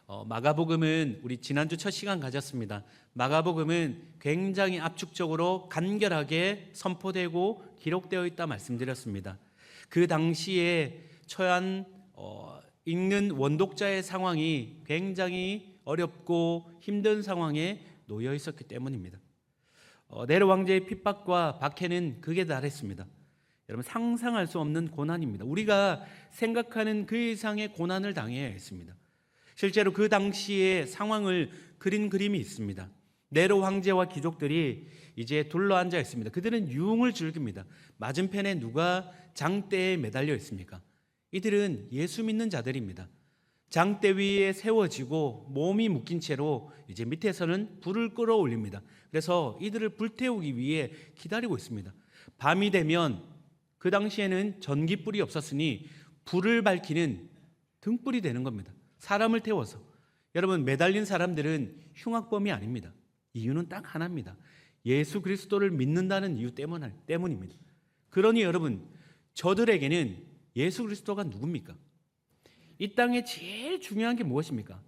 마가복음은 우리 지난주 첫 시간 가졌습니다. 마가복음은 굉장히 압축적으로 간결하게 선포되고 기록되어 있다 말씀드렸습니다. 그 당시에 처한 읽는 원독자의 상황이 굉장히 어렵고 힘든 상황에 놓여 있었기 때문입니다. 네로 왕제의 핍박과 박해는 극에 달했습니다. 여러분, 상상할 수 없는 고난입니다. 우리가 생각하는 그 이상의 고난을 당해야 했습니다. 실제로 그 당시의 상황을 그린 그림이 있습니다. 네로 황제와 귀족들이 이제 둘러앉아 있습니다. 그들은 유흥을 즐깁니다. 맞은편에 누가 장대에 매달려 있습니까? 이들은 예수 믿는 자들입니다. 장대 위에 세워지고 몸이 묶인 채로 이제 밑에서는 불을 끌어올립니다. 그래서 이들을 불태우기 위해 기다리고 있습니다. 밤이 되면 그 당시에는 전기불이 없었으니 불을 밝히는 등불이 되는 겁니다. 사람을 태워서. 여러분, 매달린 사람들은 흉악범이 아닙니다. 이유는 딱 하나입니다. 예수 그리스도를 믿는다는 이유 때문입니다. 그러니 여러분, 저들에게는 예수 그리스도가 누굽니까? 이 땅에 제일 중요한 게 무엇입니까?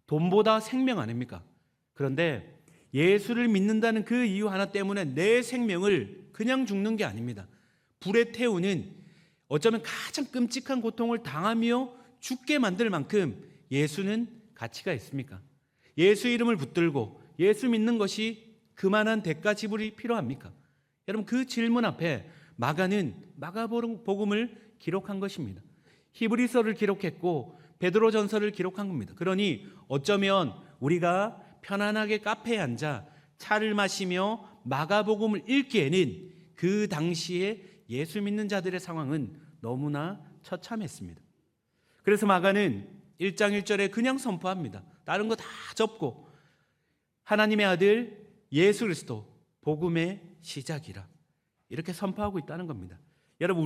돈보다 생명 아닙니까? 그런데 예수를 믿는다는 그 이유 하나 때문에 내 생명을 그냥 죽는 게 아닙니다. 불에 태우는 어쩌면 가장 끔찍한 고통을 당하며 죽게 만들 만큼 예수는 가치가 있습니까? 예수 이름을 붙들고 예수 믿는 것이 그만한 대가 지불이 필요합니까? 여러분, 그 질문 앞에 마가는 마가복음을 기록한 것입니다. 히브리서를 기록했고 베드로전서를 기록한 겁니다. 그러니 어쩌면 우리가 편안하게 카페에 앉아 차를 마시며 마가복음을 읽기에는 그 당시에 예수 믿는 자들의 상황은 너무나 처참했습니다. 그래서 마가는 1장 1절에 그냥 선포합니다. 다른 거 다 접고 하나님의 아들 예수 그리스도 복음의 시작이라 이렇게 선포하고 있다는 겁니다. 여러분,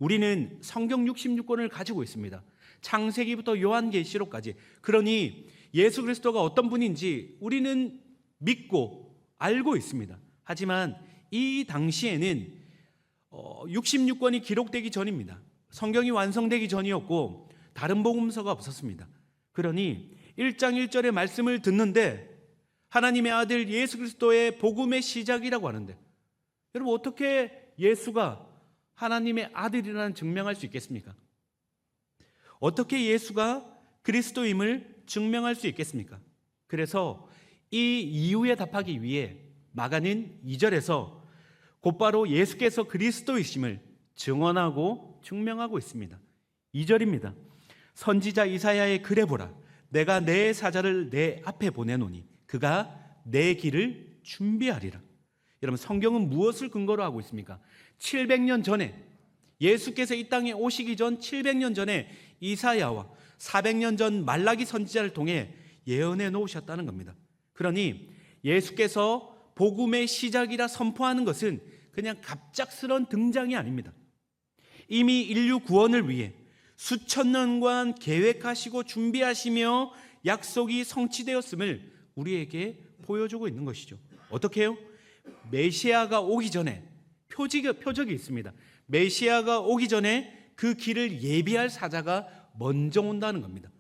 우리는 성경 66권을 가지고 있습니다. 창세기부터 요한계시록까지. 그러니 예수 그리스도가 어떤 분인지 우리는 믿고 알고 있습니다. 하지만 이 당시에는 66권이 기록되기 전입니다. 성경이 완성되기 전이었고 다른 복음서가 없었습니다. 그러니 1장 1절의 말씀을 듣는데 하나님의 아들 예수 그리스도의 복음의 시작이라고 하는데, 여러분, 어떻게 예수가 하나님의 아들이라는 증명할 수 있겠습니까? 어떻게 예수가 그리스도임을 증명할 수 있겠습니까? 그래서 이 이유에 답하기 위해 마가는 2절에서 곧바로 예수께서 그리스도이심을 증언하고 증명하고 있습니다. 2절입니다. 선지자 이사야의 글에 보라, 내가 내 사자를 내 앞에 보내노니 그가 내 길을 준비하리라. 여러분, 성경은 무엇을 근거로 하고 있습니까? 700년 전에, 예수께서 이 땅에 오시기 전 700년 전에 이사야와 400년 전 말라기 선지자를 통해 예언해 놓으셨다는 겁니다. 그러니 예수께서 복음의 시작이라 선포하는 것은 그냥 갑작스러운 등장이 아닙니다. 이미 인류 구원을 위해 수천 년간 계획하시고 준비하시며 약속이 성취되었음을 우리에게 보여주고 있는 것이죠. 어떻게 해요? 메시아가 오기 전에 표적이 있습니다. 메시아가 오기 전에 그 길을 예비할 사자가 먼저 온다는 겁니다.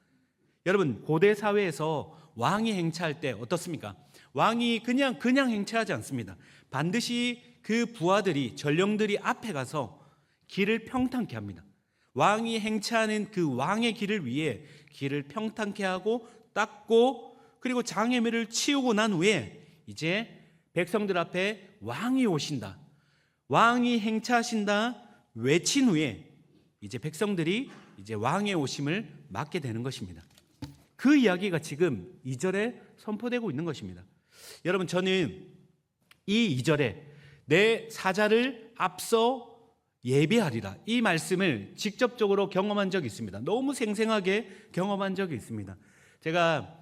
여러분, 고대 사회에서 왕이 행차할 때 어떻습니까? 왕이 그냥 행차하지 않습니다. 반드시 그 부하들이, 전령들이 앞에 가서 길을 평탄케 합니다. 왕이 행차하는 그 왕의 길을 위해 길을 평탄케 하고 닦고, 그리고 장애물을 치우고 난 후에 이제 백성들 앞에 왕이 오신다, 왕이 행차하신다 외친 후에 이제 백성들이 이제 왕의 오심을 맞게 되는 것입니다. 그 이야기가 지금 2절에 선포되고 있는 것입니다. 여러분, 저는 이 2절에 내 사자를 앞서 예비하리라, 이 말씀을 직접적으로 경험한 적이 있습니다. 너무 생생하게 경험한 적이 있습니다. 제가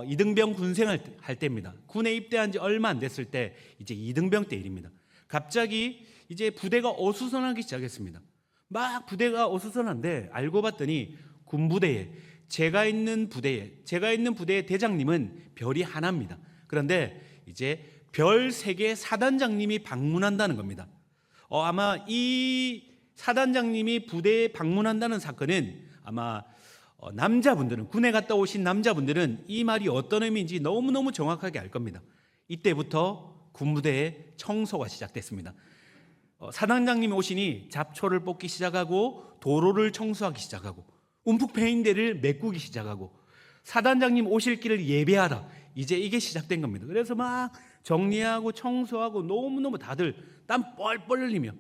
이등병 군생활 할 때입니다. 군에 입대한 지 얼마 안 됐을 때, 이제 이등병 때 일입니다. 갑자기 이제 부대가 어수선하기 시작했습니다. 막 부대가 어수선한데 알고 봤더니 군부대에 제가 있는 부대의 대장님은 별이 하나입니다. 그런데 이제 별 3개 사단장님이 방문한다는 겁니다. 아마 이 사단장님이 부대에 방문한다는 사건은 아마 남자분들은, 군에 갔다 오신 남자분들은 이 말이 어떤 의미인지 너무너무 정확하게 알 겁니다. 이때부터 군부대의 청소가 시작됐습니다. 사단장님이 오시니 잡초를 뽑기 시작하고 도로를 청소하기 시작하고 움푹 패인 데를 메꾸기 시작하고 사단장님 오실 길을 예배하라. 이제 이게 시작된 겁니다. 그래서 막 정리하고 청소하고 너무너무 다들 땀 뻘뻘 흘리며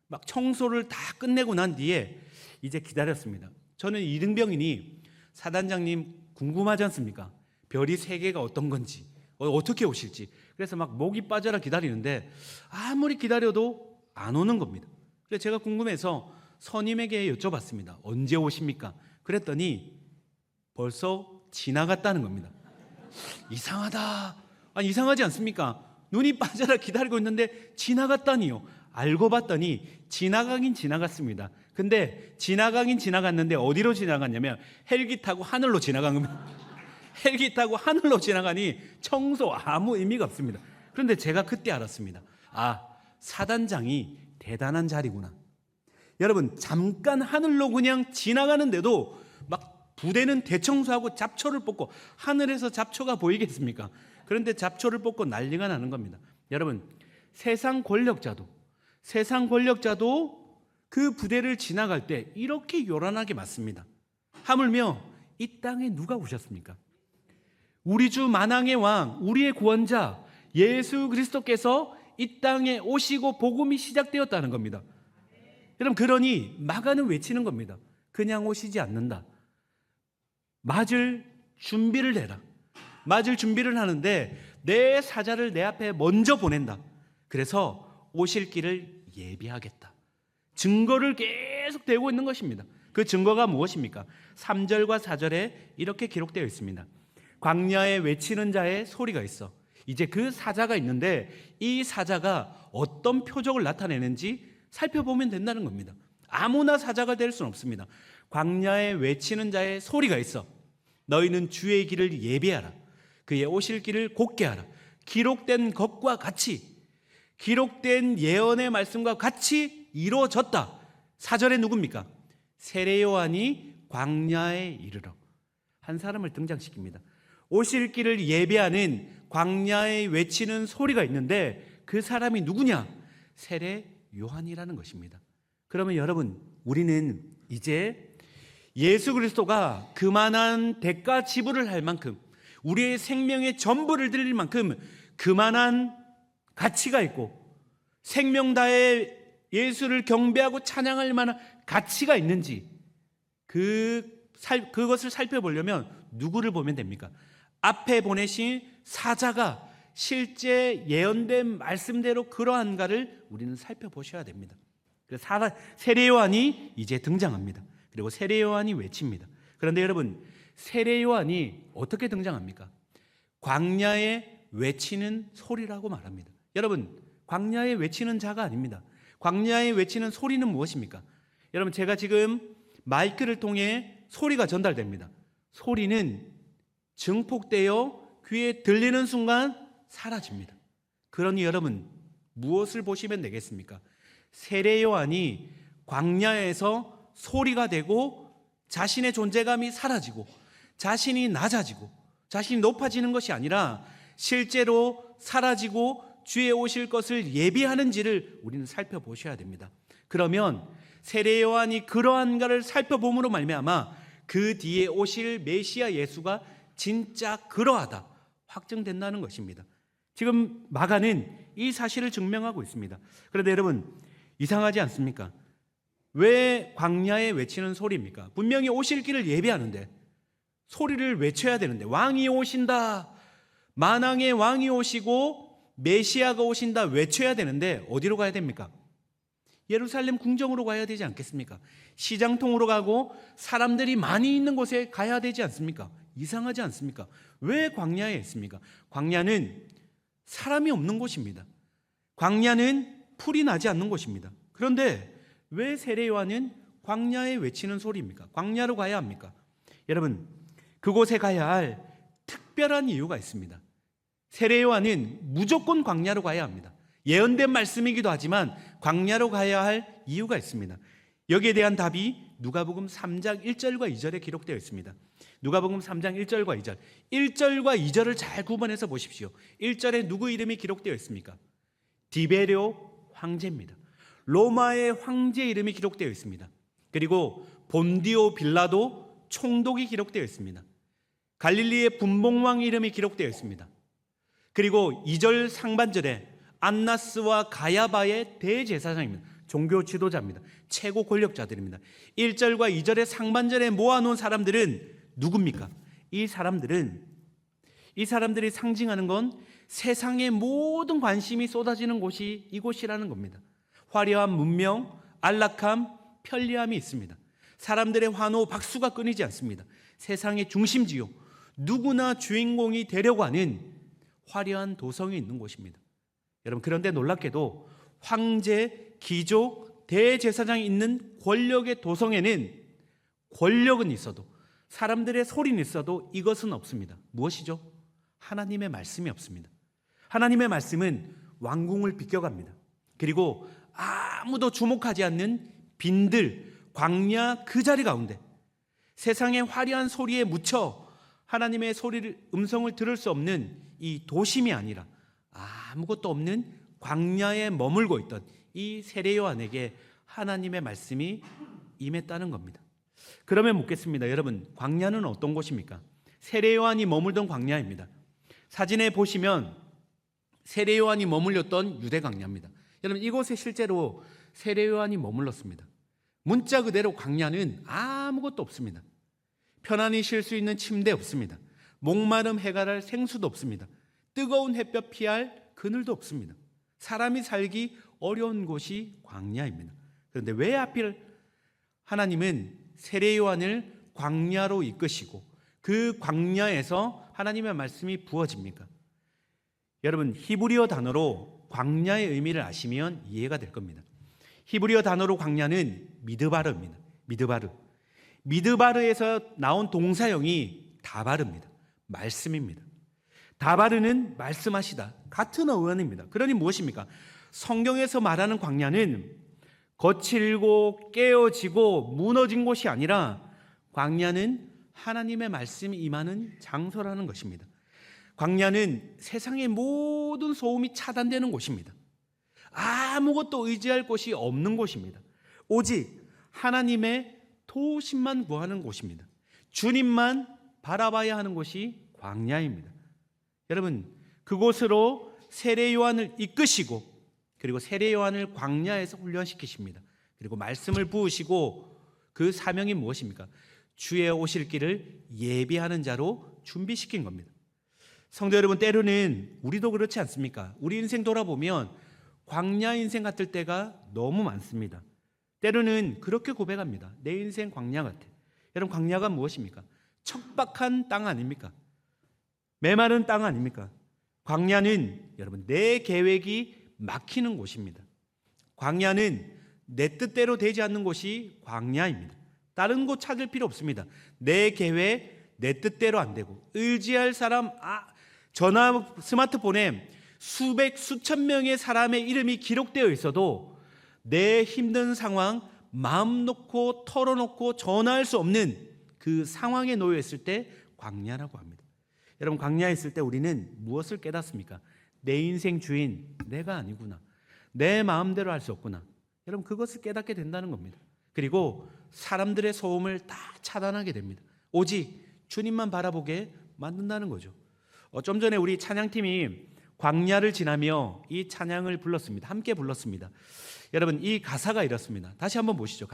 막 청소를 다 끝내고 난 뒤에 이제 기다렸습니다. 저는 이등병이니 사단장님 궁금하지 않습니까? 별이 3개가 어떤 건지, 어떻게 오실지. 그래서 막 목이 빠져라 기다리는데 아무리 기다려도 안 오는 겁니다. 그래서 제가 궁금해서 선임에게 여쭤봤습니다. 언제 오십니까? 그랬더니 벌써 지나갔다는 겁니다. 이상하다. 아니, 이상하지 않습니까? 눈이 빠져라 기다리고 있는데 지나갔다니요. 알고 봤더니 지나가긴 지나갔습니다. 근데 지나가긴 지나갔는데 어디로 지나갔냐면 헬기 타고 하늘로 지나간 겁니다. 헬기 타고 하늘로 지나가니 청소 아무 의미가 없습니다. 그런데 제가 그때 알았습니다. 아, 사단장이 대단한 자리구나. 여러분, 잠깐 하늘로 그냥 지나가는데도 막 부대는 대청소하고 잡초를 뽑고, 하늘에서 잡초가 보이겠습니까? 그런데 잡초를 뽑고 난리가 나는 겁니다. 여러분, 세상 권력자도 그 부대를 지나갈 때 이렇게 요란하게 맞습니다. 하물며 이 땅에 누가 오셨습니까? 우리 주 만왕의 왕, 우리의 구원자 예수 그리스도께서 이 땅에 오시고 복음이 시작되었다는 겁니다. 여러분, 그러니 마가는 외치는 겁니다. 그냥 오시지 않는다. 맞을 준비를 해라. 맞을 준비를 하는데 내 사자를 내 앞에 먼저 보낸다. 그래서 오실 길을 예비하겠다. 증거를 계속 대고 있는 것입니다. 그 증거가 무엇입니까? 3절과 4절에 이렇게 기록되어 있습니다. 광야에 외치는 자의 소리가 있어. 이제 그 사자가 있는데 이 사자가 어떤 표적을 나타내는지 살펴보면 된다는 겁니다. 아무나 사자가 될 수는 없습니다. 광야에 외치는 자의 소리가 있어. 너희는 주의 길을 예비하라. 그의 오실 길을 곧게 하라. 기록된 것과 같이, 기록된 예언의 말씀과 같이 이루어졌다. 4절에 누굽니까? 세례 요한이 광야에 이르러 한 사람을 등장시킵니다. 오실 길을 예배하는 광야에 외치는 소리가 있는데 그 사람이 누구냐? 세례 요한이라는 것입니다. 그러면 여러분, 우리는 이제 예수 그리스도가 그만한 대가 지불을 할 만큼, 우리의 생명의 전부를 드릴 만큼 그만한 가치가 있고 생명 다해 예수를 경배하고 찬양할 만한 가치가 있는지 그것을 살펴보려면 누구를 보면 됩니까? 앞에 보내신 사자가 실제 예언된 말씀대로 그러한가를 우리는 살펴보셔야 됩니다. 그래서 세례 요한이 이제 등장합니다. 그리고 세례 요한이 외칩니다. 그런데 여러분, 세례 요한이 어떻게 등장합니까? 광야에 외치는 소리라고 말합니다. 여러분, 광야에 외치는 자가 아닙니다. 광야에 외치는 소리는 무엇입니까? 여러분, 제가 지금 마이크를 통해 소리가 전달됩니다. 소리는 증폭되어 귀에 들리는 순간 사라집니다. 그러니 여러분, 무엇을 보시면 되겠습니까? 세례 요한이 광야에서 소리가 되고 자신의 존재감이 사라지고 자신이 낮아지고 자신이 높아지는 것이 아니라 실제로 사라지고 주에 오실 것을 예비하는지를 우리는 살펴보셔야 됩니다. 그러면 세례 요한이 그러한가를 살펴봄으로 말미암아 그 뒤에 오실 메시아 예수가 진짜 그러하다 확증된다는 것입니다. 지금 마가는 이 사실을 증명하고 있습니다. 그런데 여러분, 이상하지 않습니까? 왜 광야에 외치는 소리입니까? 분명히 오실 길을 예비하는데 소리를 외쳐야 되는데, 왕이 오신다, 만왕의 왕이 오시고 메시아가 오신다 외쳐야 되는데 어디로 가야 됩니까? 예루살렘 궁정으로 가야 되지 않겠습니까? 시장통으로 가고 사람들이 많이 있는 곳에 가야 되지 않습니까? 이상하지 않습니까? 왜 광야에 있습니까? 광야는 사람이 없는 곳입니다. 광야는 풀이 나지 않는 곳입니다. 그런데 왜 세례 요한은 광야에 외치는 소리입니까? 광야로 가야 합니까? 여러분, 그곳에 가야 할 특별한 이유가 있습니다. 세례 요한은 무조건 광야로 가야 합니다. 예언된 말씀이기도 하지만 광야로 가야 할 이유가 있습니다. 여기에 대한 답이 누가복음 3장 1절과 2절에 기록되어 있습니다. 누가복음 3장 1절과 2절. 1절과 2절을 잘 구분해서 보십시오. 1절에 누구 이름이 기록되어 있습니까? 디베레오 황제입니다. 로마의 황제 이름이 기록되어 있습니다. 그리고 본디오 빌라도 총독이 기록되어 있습니다. 갈릴리의 분봉왕 이름이 기록되어 있습니다. 그리고 2절 상반절에 안나스와 가야바의 대제사장입니다. 종교 지도자입니다. 최고 권력자들입니다. 1절과 2절의 상반절에 모아놓은 사람들은 누굽니까? 이 사람들이 상징하는 건 세상의 모든 관심이 쏟아지는 곳이 이곳이라는 겁니다. 화려한 문명, 안락함, 편리함이 있습니다. 사람들의 환호, 박수가 끊이지 않습니다. 세상의 중심지요, 누구나 주인공이 되려고 하는 화려한 도성이 있는 곳입니다. 여러분, 그런데 놀랍게도 황제, 귀족, 대제사장이 있는 권력의 도성에는 권력은 있어도, 사람들의 소리는 있어도 이것은 없습니다. 무엇이죠? 하나님의 말씀이 없습니다. 하나님의 말씀은 왕궁을 비껴갑니다. 그리고 아무도 주목하지 않는 빈들, 광야 그 자리 가운데 세상의 화려한 소리에 묻혀 하나님의 음성을 들을 수 없는 이 도심이 아니라 아무것도 없는 광야에 머물고 있던 이 세례 요한에게 하나님의 말씀이 임했다는 겁니다. 그러면 묻겠습니다. 여러분, 광야는 어떤 곳입니까? 세례 요한이 머물던 광야입니다. 사진에 보시면 세례 요한이 머물렀던 유대 광야입니다. 여러분, 이곳에 실제로 세례 요한이 머물렀습니다. 문자 그대로 광야는 아무것도 없습니다. 편안히 쉴 수 있는 침대 없습니다. 목마름 해갈할 생수도 없습니다. 뜨거운 햇볕 피할 그늘도 없습니다. 사람이 살기 어려운 곳이 광야입니다. 그런데 왜 하필 하나님은 세례 요한을 광야로 이끄시고 그 광야에서 하나님의 말씀이 부어집니까? 여러분, 히브리어 단어로 광야의 의미를 아시면 이해가 될 겁니다. 히브리어 단어로 광야는 미드바르입니다. 미드바르에서 나온 동사형이 다바르입니다. 말씀입니다. 다바르는 말씀하시다, 같은 어원입니다. 그러니 무엇입니까? 성경에서 말하는 광야는 거칠고 깨어지고 무너진 곳이 아니라 광야는 하나님의 말씀이 임하는 장소라는 것입니다. 광야는 세상의 모든 소음이 차단되는 곳입니다. 아무것도 의지할 곳이 없는 곳입니다. 오직 하나님의 도심만 구하는 곳입니다. 주님만 바라봐야 하는 곳이 광야입니다. 여러분, 그곳으로 세례 요한을 이끄시고 그리고 세례 요한을 광야에서 훈련시키십니다. 그리고 말씀을 부으시고 그 사명이 무엇입니까? 주의 오실 길을 예비하는 자로 준비시킨 겁니다. 성도 여러분, 때로는 우리도 그렇지 않습니까? 우리 인생 돌아보면 광야 인생 같을 때가 너무 많습니다. 때로는 그렇게 고백합니다. 내 인생 광야 같아. 여러분, 광야가 무엇입니까? 척박한 땅 아닙니까? 메마른 땅 아닙니까? 광야는 여러분, 내 계획이 막히는 곳입니다. 광야는 내 뜻대로 되지 않는 곳이 광야입니다. 다른 곳 찾을 필요 없습니다. 내 계획 내 뜻대로 안 되고, 의지할 사람, 전화 스마트폰에 수백 수천 명의 사람의 이름이 기록되어 있어도 내 힘든 상황 마음 놓고 털어놓고 전화할 수 없는 그 상황에 놓여 있을 때 광야라고 합니다. 여러분, 광야에 있을 때 우리는 무엇을 깨닫습니까? 내 인생 주인 내가 아니구나, 내 마음대로 할 수 없구나. 여러분, 그것을 깨닫게 된다는 겁니다. 그리고 사람들의 소음을 다 차단하게 됩니다. 오직 주님만 바라보게 만든다는 거죠. 좀 전에 우리 찬양팀이 광야를 지나며 이 찬양을 불렀습니다. 함께 불렀습니다. 여러분, 이 가사가 이렇습니다. 다시 한번 보시죠.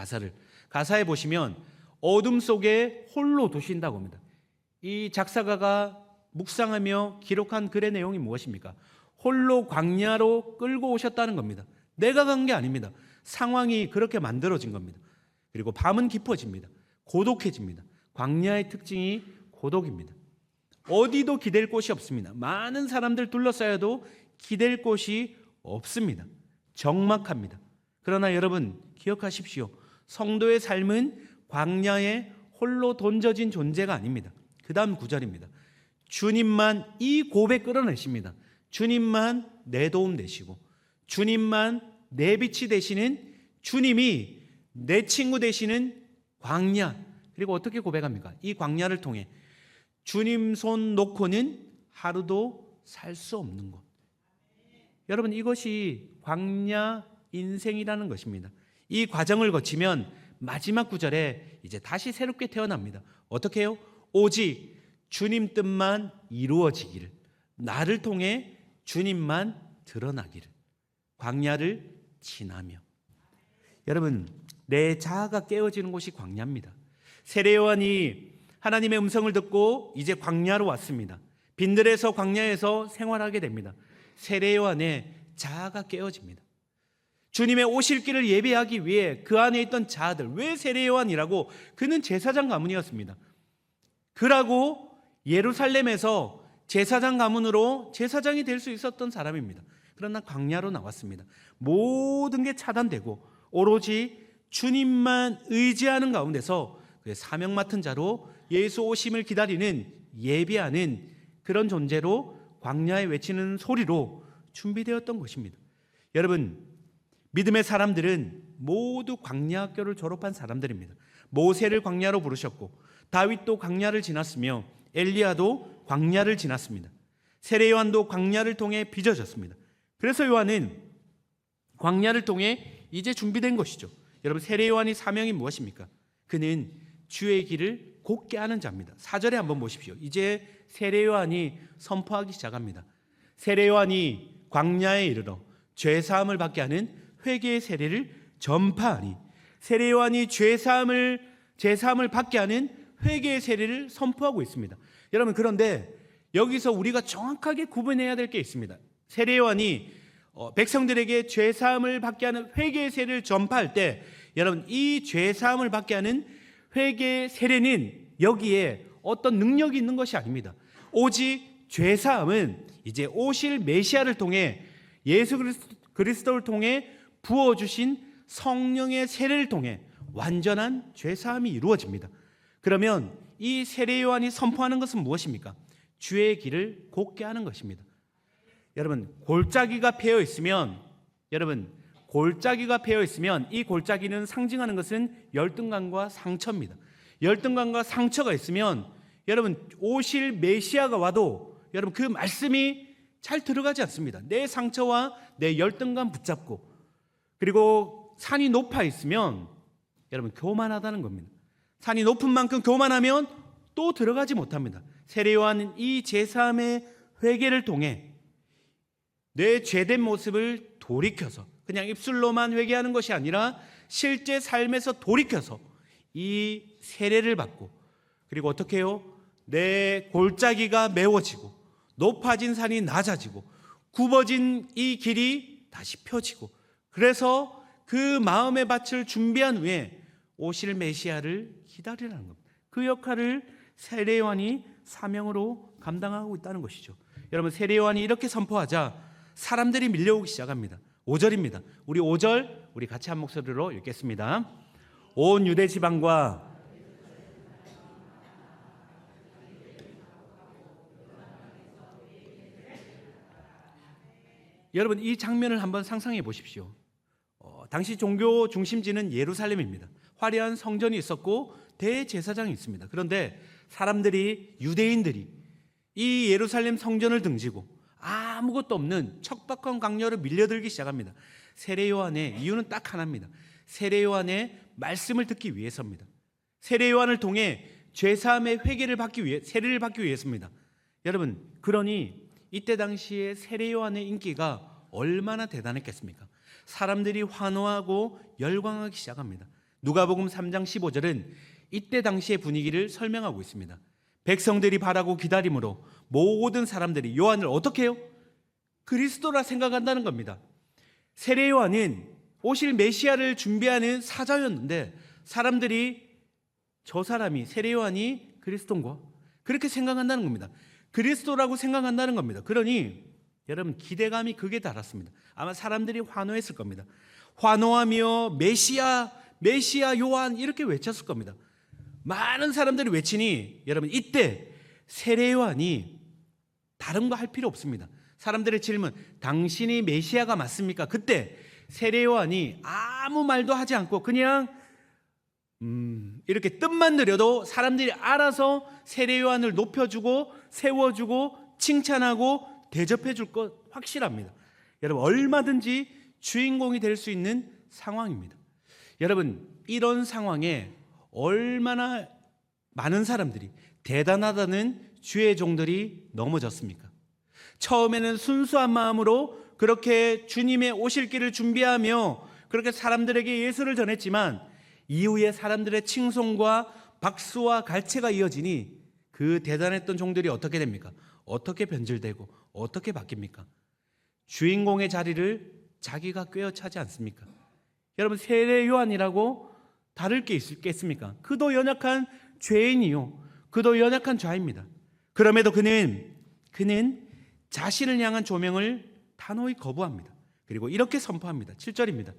가사에 보시면 어둠 속에 홀로 두신다고 합니다. 이 작사가가 묵상하며 기록한 글의 내용이 무엇입니까? 홀로 광야로 끌고 오셨다는 겁니다. 내가 간 게 아닙니다. 상황이 그렇게 만들어진 겁니다. 그리고 밤은 깊어집니다. 고독해집니다. 광야의 특징이 고독입니다. 어디도 기댈 곳이 없습니다. 많은 사람들 둘러싸여도 기댈 곳이 없습니다. 적막합니다. 그러나 여러분, 기억하십시오. 성도의 삶은 광야에 홀로 던져진 존재가 아닙니다. 그 다음 구절입니다. 주님만 이 고백 끌어내십니다. 주님만 내 도움 되시고, 주님만 내 빛이 되시는, 주님이 내 친구 되시는 광야. 그리고 어떻게 고백합니까? 이 광야를 통해 주님 손 놓고는 하루도 살 수 없는 곳. 여러분, 이것이 광야 인생이라는 것입니다. 이 과정을 거치면 마지막 구절에 이제 다시 새롭게 태어납니다. 어떻게 해요? 오직 주님 뜻만 이루어지기를, 나를 통해 주님만 드러나기를, 광야를 지나며. 여러분, 내 자아가 깨어지는 곳이 광야입니다. 세례요한이 하나님의 음성을 듣고 이제 광야로 왔습니다. 빈들에서 광야에서 생활하게 됩니다. 세례요한의 자아가 깨어집니다. 주님의 오실 길을 예배하기 위해 그 안에 있던 자아들, 왜 세례요한이라고? 그는 제사장 가문이었습니다. 그라고 예루살렘에서 제사장 가문으로 제사장이 될 수 있었던 사람입니다. 그러나 광야로 나왔습니다. 모든 게 차단되고 오로지 주님만 의지하는 가운데서 그의 사명 맡은 자로 예수 오심을 기다리는, 예배하는 그런 존재로 광야에 외치는 소리로 준비되었던 것입니다. 여러분, 믿음의 사람들은 모두 광야 학교를 졸업한 사람들입니다. 모세를 광야로 부르셨고 다윗도 광야를 지났으며 엘리야도 광야를 지났습니다. 세례 요한도 광야를 통해 빚어졌습니다. 그래서 요한은 광야를 통해 이제 준비된 것이죠. 여러분, 세례 요한의 사명이 무엇입니까? 그는 주의 길을 곧게 하는 자입니다. 4절에 한번 보십시오. 이제 세례 요한이 선포하기 시작합니다. 세례 요한이 광야에 이르러 죄 사함을 받게 하는 회개의 세례를 전파하니, 세례 요한이 죄 사함을 받게 하는 회개의 세례를 선포하고 있습니다. 여러분, 그런데 여기서 우리가 정확하게 구분해야 될 게 있습니다. 세례 요한이 백성들에게 죄 사함을 받게 하는 회개의 세례를 전파할 때, 여러분, 이 죄 사함을 받게 하는 회개의 세례는 여기에 어떤 능력이 있는 것이 아닙니다. 오직 죄 사함은 이제 오실 메시아를 통해, 예수 그리스도를 통해 부어주신 성령의 세례를 통해 완전한 죄 사함이 이루어집니다. 그러면 이 세례 요한이 선포하는 것은 무엇입니까? 주의 길을 곧게 하는 것입니다. 여러분, 골짜기가 패여 있으면, 이 골짜기는 상징하는 것은 열등감과 상처입니다. 열등감과 상처가 있으면 여러분, 오실 메시아가 와도 여러분 그 말씀이 잘 들어가지 않습니다. 내 상처와 내 열등감 붙잡고, 그리고 산이 높아 있으면 여러분 교만하다는 겁니다. 산이 높은 만큼 교만하면 또 들어가지 못합니다. 세례 요한은 이 제3의 회개를 통해 내 죄된 모습을 돌이켜서, 그냥 입술로만 회개하는 것이 아니라 실제 삶에서 돌이켜서 이 세례를 받고, 그리고 어떻게 해요? 내 골짜기가 메워지고 높아진 산이 낮아지고 굽어진 이 길이 다시 펴지고, 그래서 그 마음의 밭을 준비한 후에 오실 메시아를 기다리라는 겁니다. 그 역할을 세례 요한이 사명으로 감당하고 있다는 것이죠. 여러분, 세례 요한이 이렇게 선포하자 사람들이 밀려오기 시작합니다. 5절입니다. 우리 5절 우리 같이 한 목소리로 읽겠습니다. 온 유대 지방과 여러분, 이 장면을 한번 상상해 보십시오. 당시 종교 중심지는 예루살렘입니다. 화려한 성전이 있었고 대제사장이 있습니다. 그런데 유대인들이 이 예루살렘 성전을 등지고 아무것도 없는 척박한 광야로 밀려들기 시작합니다. 세례 요한의 이유는 딱 하나입니다. 세례 요한의 말씀을 듣기 위해서입니다. 세례 요한을 통해 죄사함의 회개를 받기 위해, 세례를 받기 위해서입니다. 여러분, 그러니 이때 당시에 세례 요한의 인기가 얼마나 대단했겠습니까? 사람들이 환호하고 열광하기 시작합니다. 누가복음 3장 15절은 이때 당시의 분위기를 설명하고 있습니다. 백성들이 바라고 기다림으로 모든 사람들이 요한을 어떻게 해요? 그리스도라 생각한다는 겁니다. 세례 요한은 오실 메시아를 준비하는 사자였는데 사람들이 저 사람이, 세례 요한이 그리스도인가? 그렇게 생각한다는 겁니다. 그리스도라고 생각한다는 겁니다. 그러니 여러분, 기대감이 극에 달았습니다. 아마 사람들이 환호했을 겁니다. 환호하며 메시아 요한 이렇게 외쳤을 겁니다. 많은 사람들이 외치니 여러분, 이때 세례 요한이 다른 거 할 필요 없습니다. 사람들의 질문, 당신이 메시아가 맞습니까? 그때 세례 요한이 아무 말도 하지 않고 그냥 이렇게 뜻만 들여도 사람들이 알아서 세례 요한을 높여주고 세워주고 칭찬하고 대접해줄 것 확실합니다. 여러분, 얼마든지 주인공이 될 수 있는 상황입니다. 여러분, 이런 상황에 얼마나 많은 사람들이, 대단하다는 주의 종들이 넘어졌습니까? 처음에는 순수한 마음으로 그렇게 주님의 오실 길을 준비하며 그렇게 사람들에게 예수를 전했지만, 이후에 사람들의 칭송과 박수와 갈채가 이어지니 그 대단했던 종들이 어떻게 됩니까? 어떻게 변질되고 어떻게 바뀝니까? 주인공의 자리를 자기가 꿰어차지 않습니까? 여러분, 세례 요한이라고 다를 게 있겠습니까? 그도 연약한 죄인이요, 그도 연약한 자입니다. 그럼에도 그는 자신을 향한 조명을 단호히 거부합니다. 그리고 이렇게 선포합니다. 7절입니다.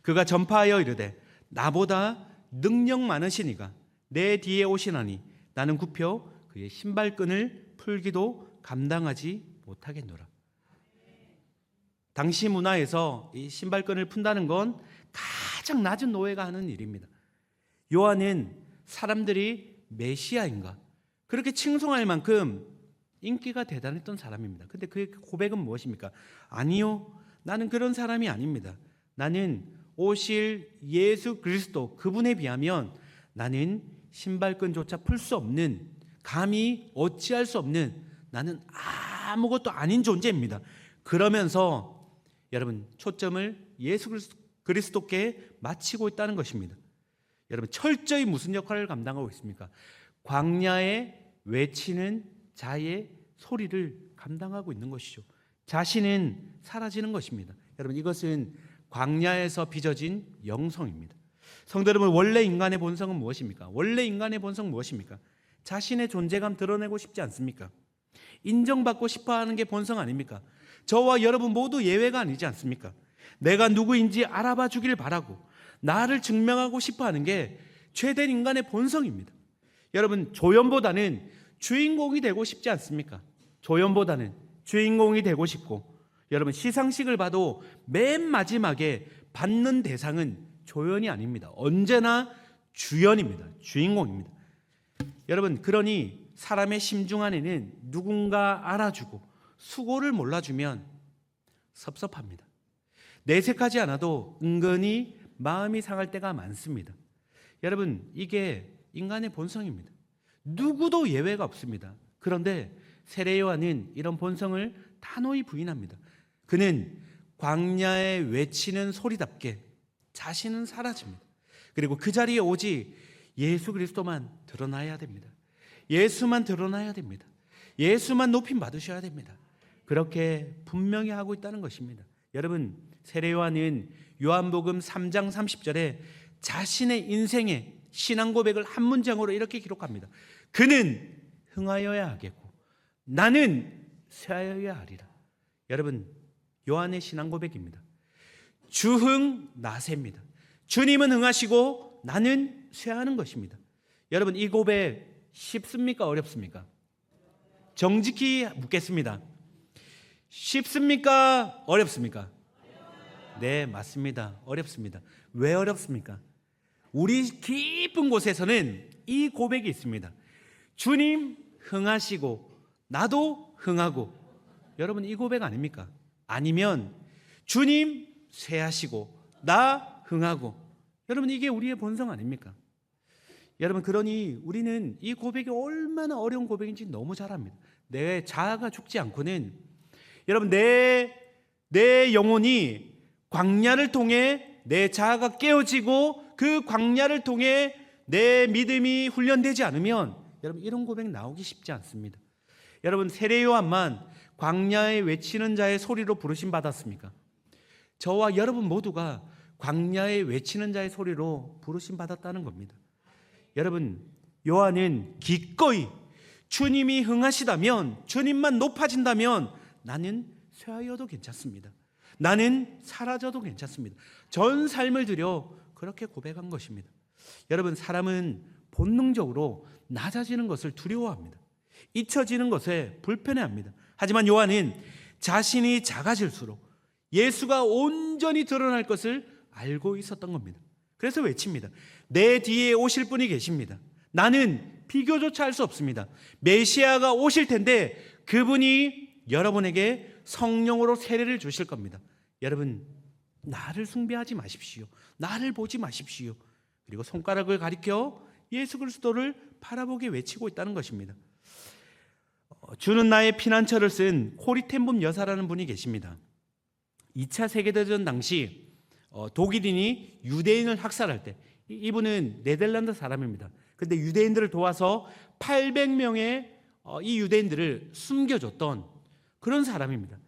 그가 전파하여 이르되 나보다 능력 많으신 이가 내 뒤에 오시나니 나는 굽혀 그의 신발끈을 풀기도 감당하지 못하겠노라. 당시 문화에서 이 신발끈을 푼다는 건 가장 낮은 노예가 하는 일입니다. 요한은 사람들이 메시아인가 그렇게 칭송할 만큼 인기가 대단했던 사람입니다. 근데 그의 고백은 무엇입니까? 아니요, 나는 그런 사람이 아닙니다. 나는 오실 예수 그리스도, 그분에 비하면 나는 신발끈조차 풀 수 없는, 감히 어찌할 수 없는, 나는 아무것도 아닌 존재입니다. 그러면서 여러분, 초점을 예수 그리스도께 맞추고 있다는 것입니다. 여러분, 철저히 무슨 역할을 감당하고 있습니까? 광야에 외치는 자의 소리를 감당하고 있는 것이죠. 자신은 사라지는 것입니다. 여러분, 이것은 광야에서 빚어진 영성입니다. 성도 여러분, 원래 인간의 본성은 무엇입니까? 원래 인간의 본성은 무엇입니까? 자신의 존재감 드러내고 싶지 않습니까? 인정받고 싶어하는 게 본성 아닙니까? 저와 여러분 모두 예외가 아니지 않습니까? 내가 누구인지 알아봐 주길 바라고 나를 증명하고 싶어하는 게 죄된 인간의 본성입니다. 여러분, 조연보다는 주인공이 되고 싶지 않습니까? 조연보다는 주인공이 되고 싶고, 여러분, 시상식을 봐도 맨 마지막에 받는 대상은 조연이 아닙니다. 언제나 주연입니다. 주인공입니다. 여러분, 그러니 사람의 심중 안에는 누군가 알아주고 수고를 몰라주면 섭섭합니다. 내색하지 않아도 은근히 마음이 상할 때가 많습니다. 여러분, 이게 인간의 본성입니다. 누구도 예외가 없습니다. 그런데 세례 요한은 이런 본성을 단호히 부인합니다. 그는 광야에 외치는 소리답게 자신은 사라집니다. 그리고 그 자리에 오직 예수 그리스도만 드러나야 됩니다. 예수만 드러나야 됩니다. 예수만 높임 받으셔야 됩니다. 그렇게 분명히 하고 있다는 것입니다. 여러분, 세례 요한은 요한복음 3장 30절에 자신의 인생의 신앙 고백을 한 문장으로 이렇게 기록합니다. 그는 흥하여야 하겠고 나는 쇠하여야 하리라. 여러분, 요한의 신앙 고백입니다. 주흥 나세입니다. 주님은 흥하시고 나는 쇠하는 것입니다. 여러분, 이 고백 쉽습니까? 어렵습니까? 정직히 묻겠습니다. 쉽습니까? 어렵습니까? 네, 맞습니다. 어렵습니다. 왜 어렵습니까? 우리 깊은 곳에서는 이 고백이 있습니다. 주님 흥하시고 나도 흥하고. 여러분, 이 고백 아닙니까? 아니면 주님 쇠하시고 나 흥하고. 여러분, 이게 우리의 본성 아닙니까? 여러분, 그러니 우리는 이 고백이 얼마나 어려운 고백인지 너무 잘 압니다. 내 자아가 죽지 않고는, 여러분, 내 영혼이 광야를 통해 내 자아가 깨어지고 그 광야를 통해 내 믿음이 훈련되지 않으면 여러분, 이런 고백 나오기 쉽지 않습니다. 여러분, 세례 요한만 광야에 외치는 자의 소리로 부르심 받았습니까? 저와 여러분 모두가 광야에 외치는 자의 소리로 부르심 받았다는 겁니다. 여러분, 요한은 기꺼이 주님이 흥하시다면, 주님만 높아진다면 나는 쇠하여도 괜찮습니다. 나는 사라져도 괜찮습니다. 전 삶을 들여 그렇게 고백한 것입니다. 여러분, 사람은 본능적으로 낮아지는 것을 두려워합니다. 잊혀지는 것에 불편해합니다. 하지만 요한은 자신이 작아질수록 예수가 온전히 드러날 것을 알고 있었던 겁니다. 그래서 외칩니다. 내 뒤에 오실 분이 계십니다. 나는 비교조차 할 수 없습니다. 메시아가 오실 텐데 그분이 여러분에게 성령으로 세례를 주실 겁니다. 여러분, 나를 숭배하지 마십시오. 나를 보지 마십시오. 그리고 손가락을 가리켜 예수 그리스도를 바라보게 외치고 있다는 것입니다. 주는 나의 피난처를 쓴 코리 텐붐 여사라는 분이 계십니다. 2차 세계대전 당시 독일인이 유대인을 학살할 때, 이분은 네덜란드 사람입니다. 그런데 유대인들을 도와서 800명의 이 유대인들을 숨겨줬던 그런 사람입니다.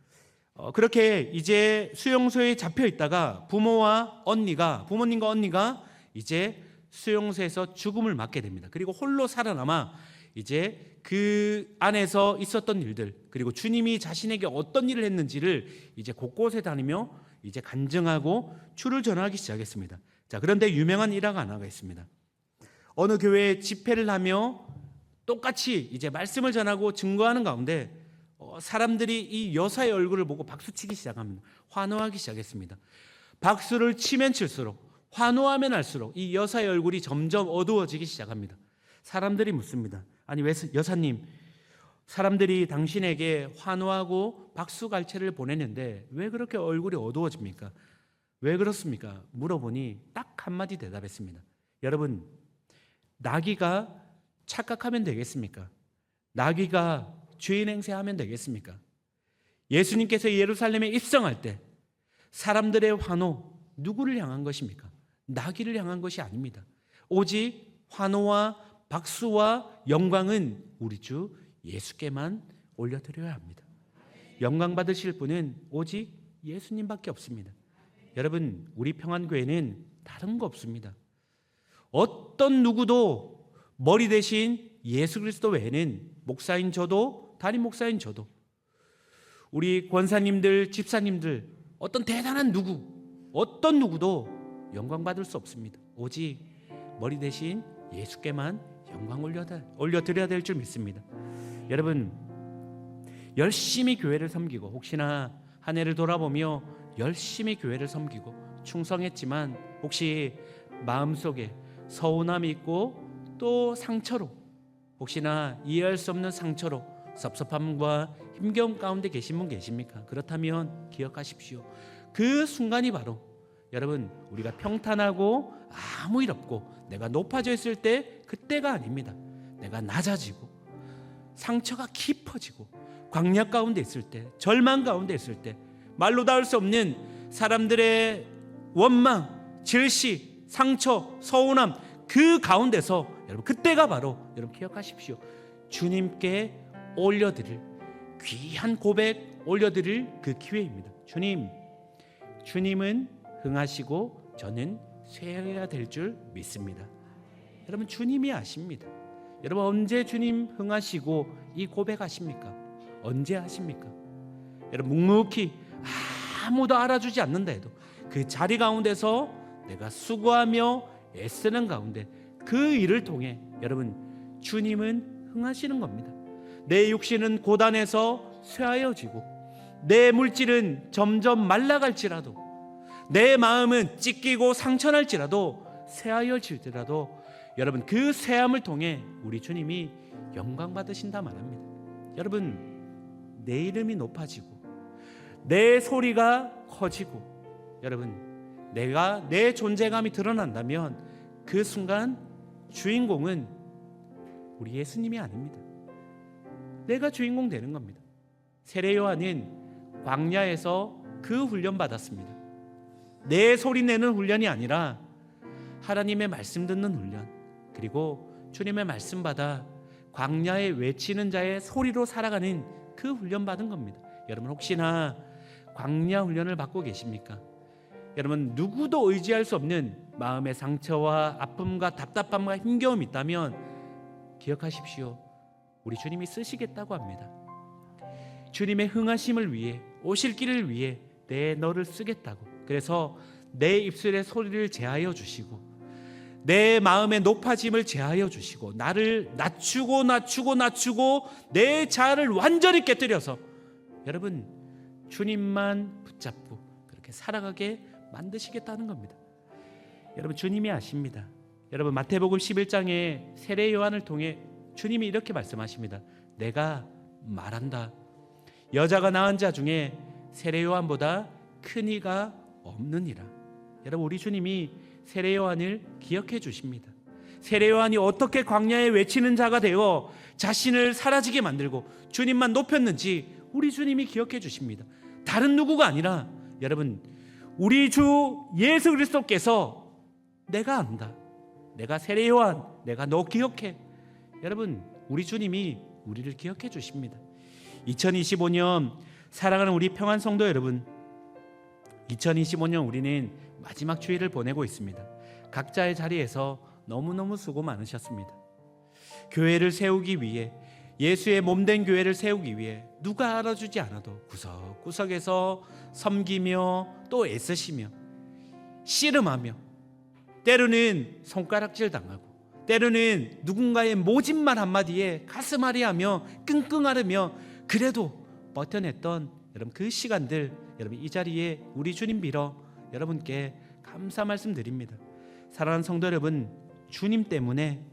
그렇게 이제 수용소에 잡혀 있다가 부모님과 언니가 이제 수용소에서 죽음을 맞게 됩니다. 그리고 홀로 살아남아 이제 그 안에서 있었던 일들, 그리고 주님이 자신에게 어떤 일을 했는지를 이제 곳곳에 다니며 이제 간증하고 주를 전하기 시작했습니다. 자, 그런데 유명한 일화가 하나가 있습니다. 어느 교회에 집회를 하며 똑같이 이제 말씀을 전하고 증거하는 가운데 사람들이 이 여사의 얼굴을 보고 박수치기 시작합니다. 환호하기 시작했습니다. 박수를 치면 칠수록, 환호하면 할수록 이 여사의 얼굴이 점점 어두워지기 시작합니다. 사람들이 묻습니다. 아니, 왜 여사님, 사람들이 당신에게 환호하고 박수갈채를 보냈는데 왜 그렇게 얼굴이 어두워집니까? 왜 그렇습니까? 물어보니 딱 한마디 대답했습니다. 여러분, 나귀가 착각하면 되겠습니까? 나귀가 죄인 행세하면 되겠습니까? 예수님께서 예루살렘에 입성할 때 사람들의 환호, 누구를 향한 것입니까? 나귀를 향한 것이 아닙니다. 오직 환호와 박수와 영광은 우리 주 예수께만 올려드려야 합니다. 영광 받으실 분은 오직 예수님밖에 없습니다. 여러분, 우리 평안교회는 다른 거 없습니다. 어떤 누구도 머리 대신 예수 그리스도 외에는 목사인 저도, 담임 목사인 저도, 우리 권사님들, 집사님들, 어떤 대단한 어떤 누구도 영광 받을 수 없습니다. 오직 머리 대신 예수께만 영광 올려드려야 될 줄 믿습니다. 여러분, 열심히 교회를 섬기고, 혹시나 한 해를 돌아보며 열심히 교회를 섬기고 충성했지만 혹시 마음속에 서운함이 있고 또 상처로, 혹시나 이해할 수 없는 상처로 섭섭함과 힘겨움 가운데 계신 분 계십니까? 그렇다면 기억하십시오. 그 순간이 바로 여러분, 우리가 평탄하고 아무 일 없고 내가 높아져 있을 때 그때가 아닙니다. 내가 낮아지고 상처가 깊어지고 광야 가운데 있을 때, 절망 가운데 있을 때, 말로 닿을 수 없는 사람들의 원망, 질시, 상처, 서운함, 그 가운데서 여러분, 그때가 바로 여러분 기억하십시오. 주님께 올려드릴 귀한 고백, 올려드릴 그 기회입니다. 주님은 흥하시고 저는 쇠해야 될 줄 믿습니다. 여러분, 주님이 아십니다. 여러분, 언제 주님 흥하시고 이 고백하십니까? 언제 하십니까? 여러분, 묵묵히 아무도 알아주지 않는다 해도 그 자리 가운데서 내가 수고하며 애쓰는 가운데 그 일을 통해 여러분, 주님은 흥하시는 겁니다. 내 육신은 고단해서 쇠하여지고 내 물질은 점점 말라갈지라도, 내 마음은 찢기고 상처날지라도, 쇠하여질지라도 여러분, 그 쇠함을 통해 우리 주님이 영광 받으신다 말합니다. 여러분, 내 이름이 높아지고 내 소리가 커지고 여러분, 내 존재감이 드러난다면 그 순간 주인공은 우리 예수님이 아닙니다. 내가 주인공 되는 겁니다. 세례 요한은 광야에서 그 훈련 받았습니다. 내 소리 내는 훈련이 아니라 하나님의 말씀 듣는 훈련, 그리고 주님의 말씀 받아 광야에 외치는 자의 소리로 살아가는 그 훈련 받은 겁니다. 여러분, 혹시나 광야 훈련을 받고 계십니까? 여러분, 누구도 의지할 수 없는 마음의 상처와 아픔과 답답함과 힘겨움이 있다면 기억하십시오. 우리 주님이 쓰시겠다고 합니다. 주님의 흥하심을 위해, 오실 길을 위해 너를 쓰겠다고. 그래서 내 입술의 소리를 제하여 주시고 내 마음의 높아짐을 제하여 주시고 나를 낮추고 내 자아를 완전히 깨뜨려서 여러분, 주님만 붙잡고 그렇게 살아가게 만드시겠다는 겁니다. 여러분 주님이 아십니다. 여러분 마태복음 11장에 세례 요한을 통해 주님이 이렇게 말씀하십니다. 내가 말한다. 여자가 낳은 자 중에 세례 요한보다 큰 이가 없느니라. 여러분 우리 주님이 세례 요한을 기억해 주십니다. 세례 요한이 어떻게 광야에 외치는 자가 되어 자신을 사라지게 만들고 주님만 높였는지 우리 주님이 기억해 주십니다. 다른 누구가 아니라 여러분 우리 주 예수 그리스도께서 내가 안다. 내가 세례 요한, 내가 너 기억해. 여러분 우리 주님이 우리를 기억해 주십니다. 2025년 사랑하는 우리 평안 성도 여러분, 2025년 우리는 마지막 주일을 보내고 있습니다. 각자의 자리에서 너무너무 수고 많으셨습니다. 교회를 세우기 위해, 예수의 몸된 교회를 세우기 위해 누가 알아주지 않아도 구석구석에서 섬기며 또 애쓰시며 씨름하며 때로는 손가락질 당하고 때로는 누군가의 모진말 한마디에 가슴 아리하며 끙끙 앓으며 그래도 버텨냈던 여러분 그 시간들, 여러분 이 자리에 우리 주님 빌어 여러분께 감사 말씀드립니다. 사랑하는 성도 여러분, 주님 때문에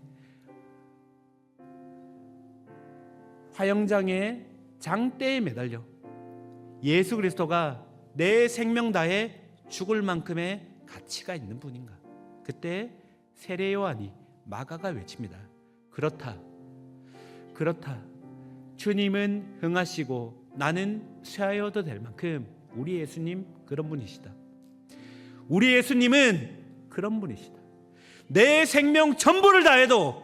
화영장의 장대에 매달려 예수 그리스도가 내 생명 다해 죽을 만큼의 가치가 있는 분인가? 그때 세례 요한이 마가가 외칩니다. 그렇다. 주님은 흥하시고 나는 쇠하여도 될 만큼 우리 예수님 그런 분이시다. 우리 예수님은 그런 분이시다. 내 생명 전부를 다해도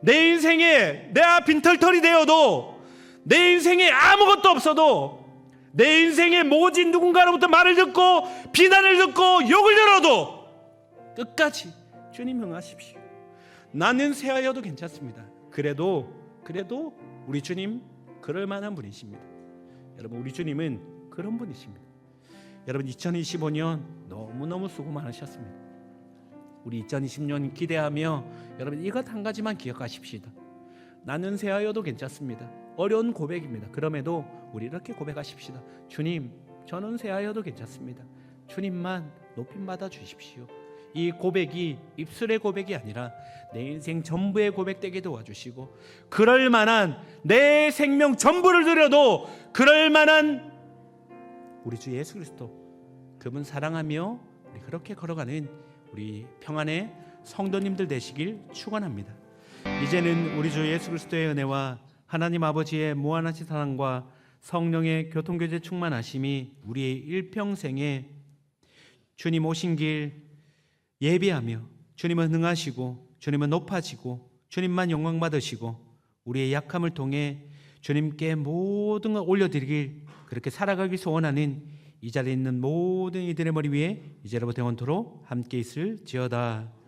내 인생에 내가 빈털털이 되어도 내 인생에 아무것도 없어도 내 인생에 모진 누군가로부터 말을 듣고 비난을 듣고 욕을 들어도 끝까지 주님 흥하십시오. 나는 쇠하여도 괜찮습니다. 그래도 우리 주님 그럴 만한 분이십니다. 여러분 우리 주님은 그런 분이십니다. 여러분 2025년 너무너무 수고 많으셨습니다. 우리 2020년 기대하며 여러분 이것 한 가지만 기억하십시다. 나는 쇠하여도 괜찮습니다. 어려운 고백입니다. 그럼에도 우리 이렇게 고백하십시다. 주님, 저는 쇠하여도 괜찮습니다. 주님만 높임받아 주십시오. 이 고백이 입술의 고백이 아니라 내 인생 전부의 고백되게 도와주시고 그럴 만한 내 생명 전부를 드려도 그럴 만한 우리 주 예수 그리스도 그분 사랑하며 우리 그렇게 걸어가는 우리 평안의 성도님들 되시길 축원합니다. 이제는 우리 주 예수 그리스도의 은혜와 하나님 아버지의 무한하신 사랑과 성령의 교통교제 충만하심이 우리의 일평생에 주님 오신 길 예비하며 주님은 능하시고 주님은 높아지고 주님만 영광 받으시고 우리의 약함을 통해 주님께 모든 걸 올려드리길 그렇게 살아가기 소원하는 이 자리에 있는 모든 이들의 머리 위에 이제로부터 영원토록 함께 있을지어다.